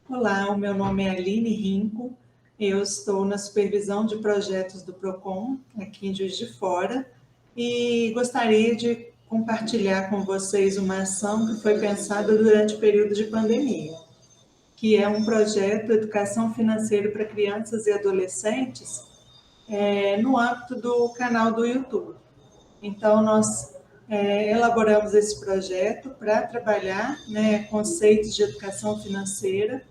Olá, o meu nome é Aline Rinco, eu estou na supervisão de projetos do PROCON, aqui em Juiz de Fora, e gostaria de compartilhar com vocês uma ação que foi pensada durante o período de pandemia, que é um projeto de educação financeira para crianças e adolescentes no âmbito do canal do YouTube. Então, nós elaboramos esse projeto para trabalhar conceitos de educação financeira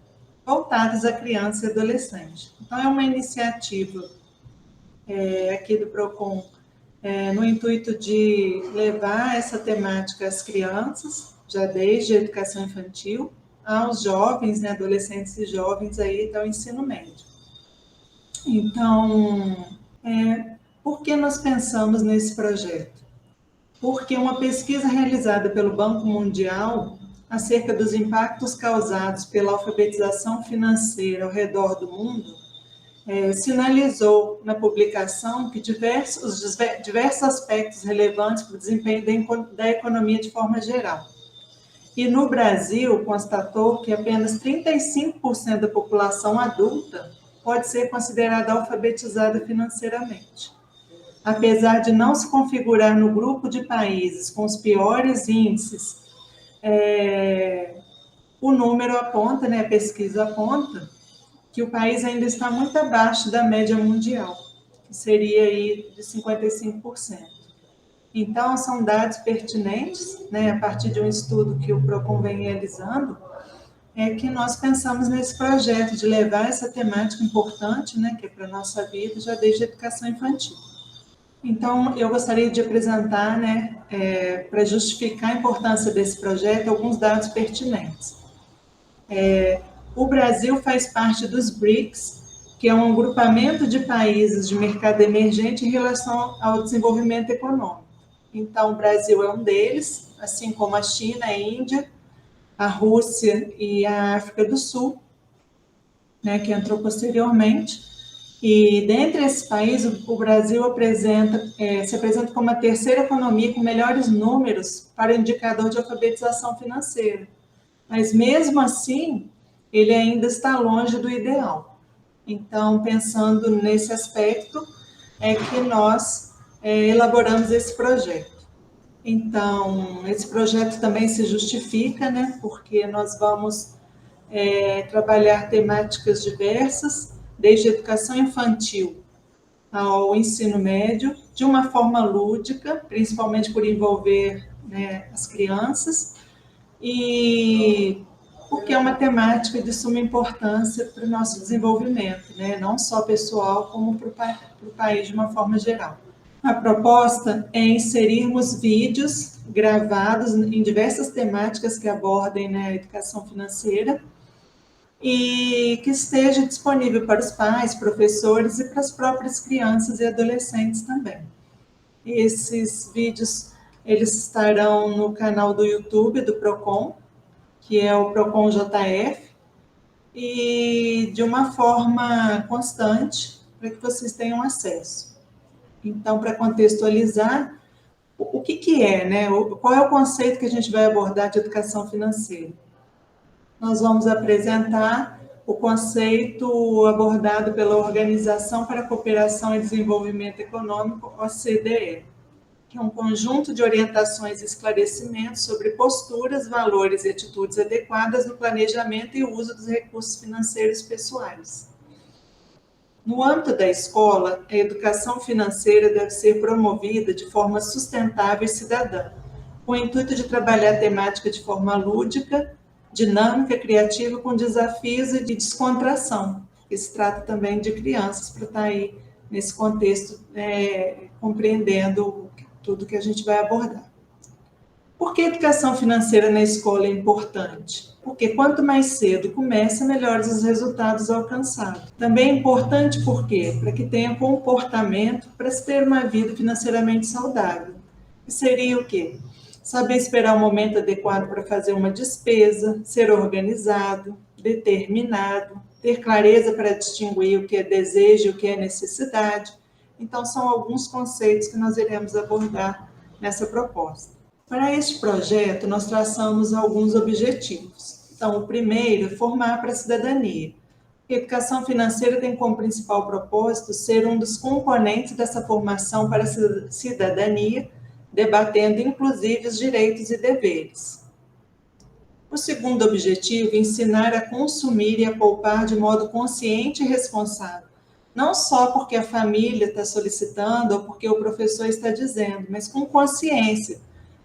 voltados à criança e adolescente. Então, é uma iniciativa aqui do PROCON no intuito de levar essa temática às crianças, já desde a educação infantil, aos jovens, adolescentes e jovens aí até o ensino médio. Então, por que nós pensamos nesse projeto? Porque uma pesquisa realizada pelo Banco Mundial acerca dos impactos causados pela alfabetização financeira ao redor do mundo sinalizou na publicação que diversos aspectos relevantes para o desempenho da economia de forma geral. E no Brasil, constatou que apenas 35% da população adulta pode ser considerada alfabetizada financeiramente. Apesar de não se configurar no grupo de países com os piores índices, o número aponta, a pesquisa aponta, que o país ainda está muito abaixo da média mundial, que seria aí de 55%. Então, são dados pertinentes, a partir de um estudo que o PROCON vem realizando, que nós pensamos nesse projeto de levar essa temática importante, que é para a nossa vida, já desde a educação infantil. Então, eu gostaria de apresentar, para justificar a importância desse projeto, alguns dados pertinentes. O Brasil faz parte dos BRICS, que é um agrupamento de países de mercado emergente em relação ao desenvolvimento econômico. Então, o Brasil é um deles, assim como a China, a Índia, a Rússia e a África do Sul, que entrou posteriormente. E dentre esses países, o Brasil se apresenta como a terceira economia com melhores números para o indicador de alfabetização financeira. Mas, mesmo assim, ele ainda está longe do ideal. Então, pensando nesse aspecto, é que nós elaboramos esse projeto. Então, esse projeto também se justifica, porque nós vamos trabalhar temáticas diversas, desde a educação infantil ao ensino médio, de uma forma lúdica, principalmente por envolver as crianças, e porque é uma temática de suma importância para o nosso desenvolvimento, não só pessoal, como para o país de uma forma geral. A proposta é inserirmos vídeos gravados em diversas temáticas que abordem a educação financeira e que esteja disponível para os pais, professores e para as próprias crianças e adolescentes também. Esses vídeos eles estarão no canal do YouTube do PROCON, que é o PROCON JF, e de uma forma constante, para que vocês tenham acesso. Então, para contextualizar, o que é, qual é o conceito que a gente vai abordar de educação financeira? Nós vamos apresentar o conceito abordado pela Organização para a Cooperação e Desenvolvimento Econômico, OCDE, que é um conjunto de orientações e esclarecimentos sobre posturas, valores e atitudes adequadas no planejamento e uso dos recursos financeiros pessoais. No âmbito da escola, a educação financeira deve ser promovida de forma sustentável e cidadã, com o intuito de trabalhar a temática de forma lúdica, dinâmica, criativa, com desafios e de descontração, que se trata também de crianças, para estar aí nesse contexto, compreendendo tudo que a gente vai abordar. Por que a educação financeira na escola é importante? Porque quanto mais cedo começa, melhores os resultados alcançados. Também é importante por quê? Para que tenha comportamento para se ter uma vida financeiramente saudável. Que seria o quê? Saber esperar o momento adequado para fazer uma despesa, ser organizado, determinado, ter clareza para distinguir o que é desejo e o que é necessidade. Então, são alguns conceitos que nós iremos abordar nessa proposta. Para este projeto, nós traçamos alguns objetivos. Então, o primeiro é formar para a cidadania. A educação financeira tem como principal propósito ser um dos componentes dessa formação para a cidadania, debatendo inclusive os direitos e deveres. O segundo objetivo é ensinar a consumir e a poupar de modo consciente e responsável. Não só porque a família está solicitando ou porque o professor está dizendo, mas com consciência.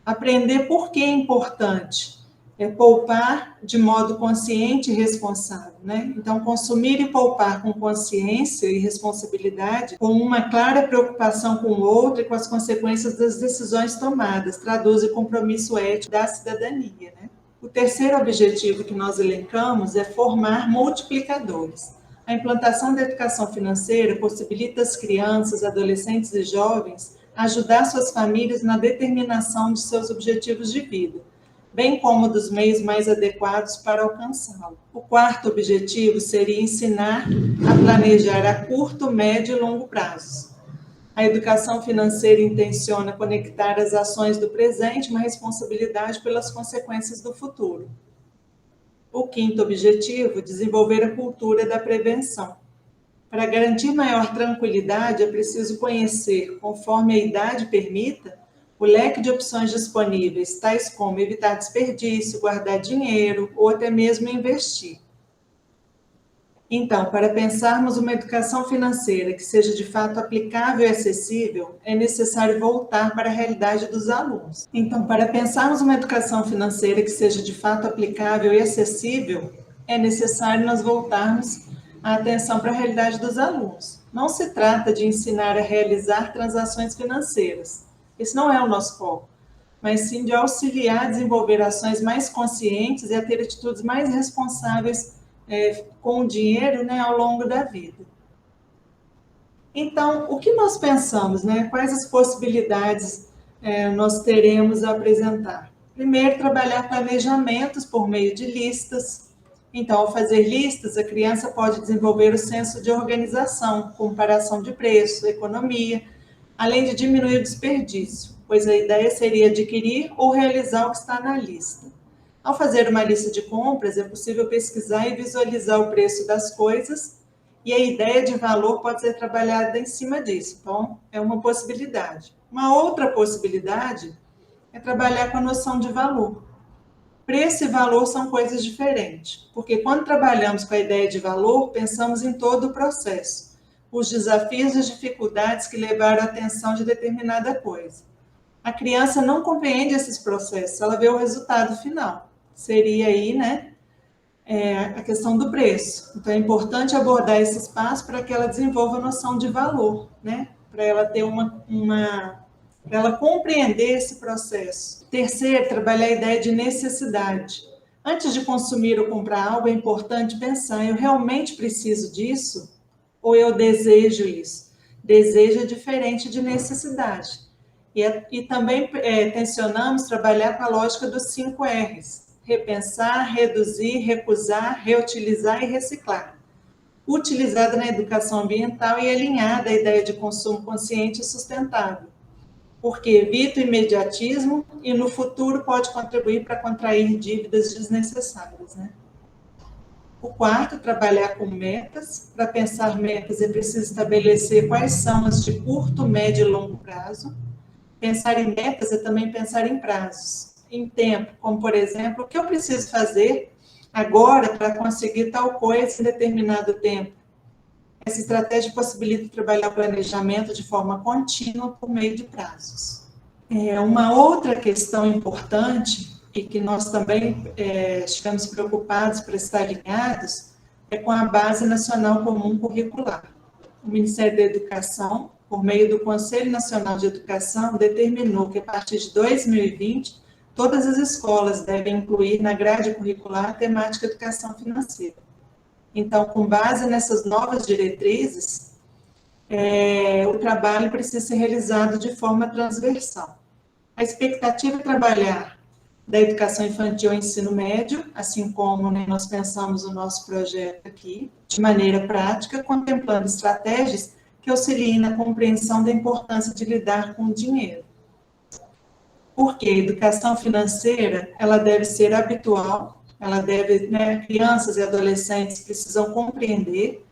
Aprender por que é importante. É poupar de modo consciente e responsável, né? Então, consumir e poupar com consciência e responsabilidade, com uma clara preocupação com o outro e com as consequências das decisões tomadas, traduz o compromisso ético da cidadania, né? O terceiro objetivo que nós elencamos é formar multiplicadores. A implantação da educação financeira possibilita às crianças, adolescentes e jovens ajudar suas famílias na determinação de seus objetivos de vida, bem como dos meios mais adequados para alcançá-lo. O quarto objetivo seria ensinar a planejar a curto, médio e longo prazos. A educação financeira intenciona conectar as ações do presente uma responsabilidade pelas consequências do futuro. O quinto objetivo, desenvolver a cultura da prevenção. Para garantir maior tranquilidade, é preciso conhecer, conforme a idade permita, o leque de opções disponíveis, tais como evitar desperdício, guardar dinheiro ou até mesmo investir. Então, para pensarmos uma educação financeira que seja de fato aplicável e acessível, é necessário voltar para a realidade dos alunos. Então, para pensarmos uma educação financeira que seja de fato aplicável e acessível, é necessário nós voltarmos a atenção para a realidade dos alunos. Não se trata de ensinar a realizar transações financeiras. Esse não é o nosso foco, mas sim de auxiliar a desenvolver ações mais conscientes e a ter atitudes mais responsáveis com o dinheiro, né, ao longo da vida. Então, o que nós pensamos, né? Quais as possibilidades nós teremos a apresentar? Primeiro, trabalhar planejamentos por meio de listas. Então, ao fazer listas, a criança pode desenvolver o senso de organização, comparação de preço, economia, além de diminuir o desperdício, pois a ideia seria adquirir ou realizar o que está na lista. Ao fazer uma lista de compras, é possível pesquisar e visualizar o preço das coisas e a ideia de valor pode ser trabalhada em cima disso. Então, é uma possibilidade. Uma outra possibilidade é trabalhar com a noção de valor. Preço e valor são coisas diferentes, porque quando trabalhamos com a ideia de valor, pensamos em todo o processo, os desafios e as dificuldades que levaram à atenção de determinada coisa. A criança não compreende esses processos, ela vê o resultado final. Seria aí, né, a questão do preço. Então, é importante abordar esse espaço para que ela desenvolva a noção de valor, né, para ela ter para ela compreender esse processo. Terceiro, trabalhar a ideia de necessidade. Antes de consumir ou comprar algo, é importante pensar, eu realmente preciso disso? Ou eu desejo isso? Desejo é diferente de necessidade. E também tensionamos trabalhar com a lógica dos 5 R's. Repensar, reduzir, recusar, reutilizar e reciclar. Utilizada na educação ambiental e alinhada à ideia de consumo consciente e sustentável. Porque evita o imediatismo e no futuro pode contribuir para contrair dívidas desnecessárias, né? O quarto, trabalhar com metas. Para pensar metas, é preciso estabelecer quais são as de curto, médio e longo prazo. Pensar em metas é também pensar em prazos, em tempo, como, por exemplo, o que eu preciso fazer agora para conseguir tal coisa em determinado tempo. Essa estratégia possibilita trabalhar o planejamento de forma contínua por meio de prazos. Uma outra questão importante, e que nós também estivemos preocupados para estar alinhados, é com a Base Nacional Comum Curricular. O Ministério da Educação, por meio do Conselho Nacional de Educação, determinou que, a partir de 2020, todas as escolas devem incluir na grade curricular a temática educação financeira. Então, com base nessas novas diretrizes, o trabalho precisa ser realizado de forma transversal. A expectativa é trabalhar da educação infantil ao ensino médio, assim como, né, nós pensamos o nosso projeto aqui, de maneira prática, contemplando estratégias que auxiliem na compreensão da importância de lidar com o dinheiro. Porque a educação financeira, ela deve ser habitual ela deve, né, crianças e adolescentes precisam compreender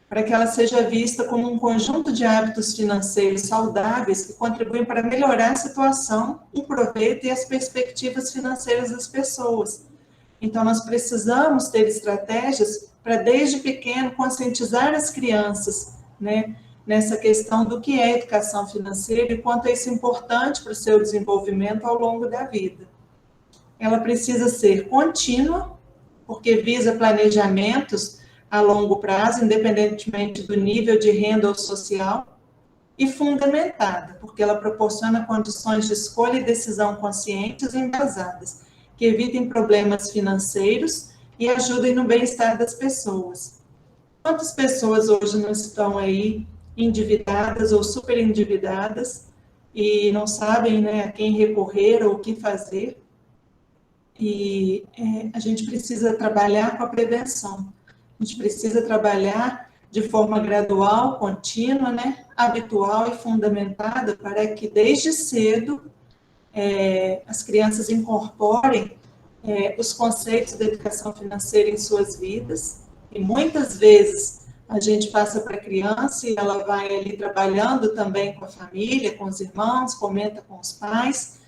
para que ela seja vista como um conjunto de hábitos financeiros saudáveis que contribuem para melhorar a situação, o proveito e as perspectivas financeiras das pessoas. Então, nós precisamos ter estratégias para, desde pequeno, conscientizar as crianças, né, nessa questão do que é educação financeira e quanto é isso importante para o seu desenvolvimento ao longo da vida. Ela precisa ser contínua, porque visa planejamentos a longo prazo, independentemente do nível de renda ou social, e fundamentada, porque ela proporciona condições de escolha e decisão conscientes e embasadas, que evitem problemas financeiros e ajudem no bem-estar das pessoas. Quantas pessoas hoje não estão aí endividadas ou super endividadas e não sabem, né, a quem recorrer ou o que fazer? E a gente precisa trabalhar com a prevenção. A gente precisa trabalhar de forma gradual, contínua, né, habitual e fundamentada, para que desde cedo as crianças incorporem os conceitos da educação financeira em suas vidas. E muitas vezes a gente passa para a criança e ela vai ali trabalhando também com a família, com os irmãos, comenta com os pais,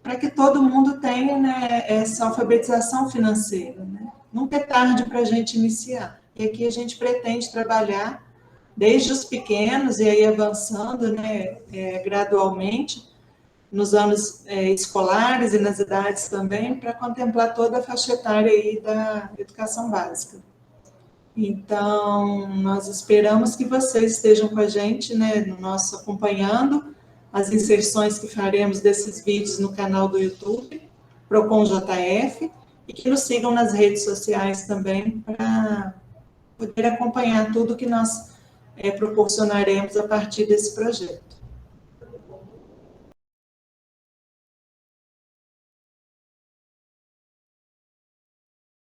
para que todo mundo tenha, né, essa alfabetização financeira, né? Nunca é tarde para a gente iniciar. E aqui a gente pretende trabalhar desde os pequenos e aí avançando, né, gradualmente, nos anos escolares e nas idades também, para contemplar toda a faixa etária aí da educação básica. Então, nós esperamos que vocês estejam com a gente, né, no nosso acompanhando as inserções que faremos desses vídeos no canal do YouTube, Procon JF, e que nos sigam nas redes sociais também para poder acompanhar tudo que nós proporcionaremos a partir desse projeto.